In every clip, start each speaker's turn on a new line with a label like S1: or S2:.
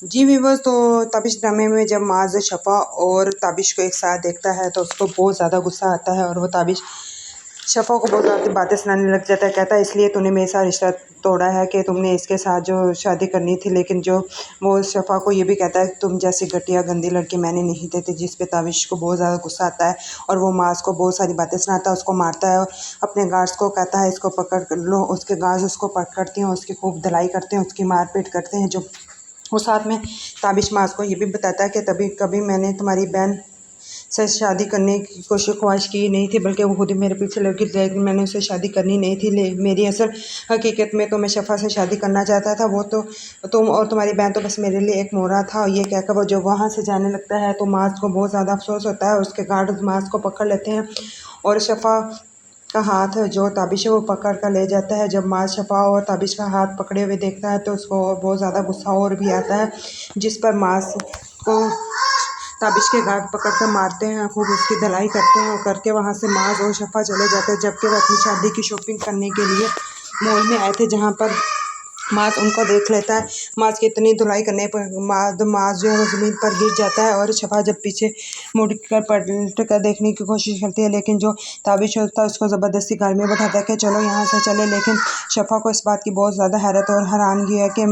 S1: जी viewers, तो ताबिश ड्रामे में जब माज शफ़ा और ताबिश को एक साथ देखता है तो उसको बहुत ज़्यादा गुस्सा आता है और वो ताबिश शफ़ा को बहुत ज़्यादा बातें सुनाने लग जाता है। कहता है इसलिए तूने मेरे साथ रिश्ता तोड़ा है कि तुमने इसके साथ जो शादी करनी थी। लेकिन जो वो शफ़ा को ये भी कहता है तुम जैसी घटिया गंदी लड़की मैंने नहीं देती, जिस पे ताबिश को बहुत ज़्यादा गुस्सा आता है और वो माज को बहुत सारी बातें सुनाता है, उसको मारता है और अपने गार्ड्स को कहता है इसको पकड़ कर लो। उसके गार्ड्स उसको पकड़ते हैं, उसकी खूब धुलाई करते हैं, उसकी मारपीट करते हैं। जो वो साथ में ताबिश माज को ये भी बताता है कि तभी कभी मैंने तुम्हारी बहन से शादी करने की ख्वाहिश की नहीं थी, बल्कि वो खुद ही मेरे पीछे लगी, लेकिन मैंने उससे शादी करनी नहीं थी। मेरी असल हकीकत में तो मैं शफ़ा से शादी करना चाहता था। वो तो तुम और तुम्हारी बहन तो बस मेरे लिए एक मोहरा था। ये कहकर वो जब वहाँ से जाने लगता है तो माज को बहुत ज़्यादा अफसोस होता है और उसके गार्ड माज को पकड़ लेते हैं और शफ़ा का हाथ जो ताबिश है वो पकड़ कर ले जाता है। जब माज शफ़ा और ताबिश का हाथ पकड़े हुए देखता है तो उसको बहुत ज़्यादा गुस्सा और भी आता है, जिस पर माज को ताबिश के गार्ड पकड़ कर मारते हैं, खूब उसकी धुलाई करते हैं और करके वहाँ से माज और शफ़ा चले जाते हैं। जबकि वो अपनी शादी की शॉपिंग करने के लिए मॉल में आए थे, जहाँ पर माज उनको देख लेता है। माज की इतनी धुलाई करने पर माज जो है वो ज़मीन पर गिर जाता है और शफ़ा जब पीछे मुड़ कर पलट कर देखने की कोशिश करती है, लेकिन जो ताबिश होता है उसको ज़बरदस्ती घर में बैठाता है कि चलो यहाँ से चले। लेकिन शफ़ा को इस बात की बहुत ज़्यादा हैरत और हैरानगी है कि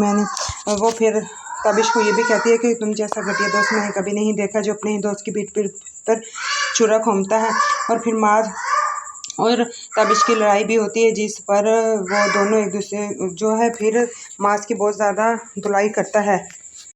S1: वो फिर ताबिश को ये भी कहती है कि तुम जैसा घटिया दोस्त मैंने कभी नहीं देखा, जो अपने ही दोस्त की पीठ पर छुरा घूमता है। और फिर माज और ताबिश की लड़ाई भी होती है, जिस पर वो दोनों एक दूसरे जो है फिर माज की बहुत ज़्यादा धुलाई करता है।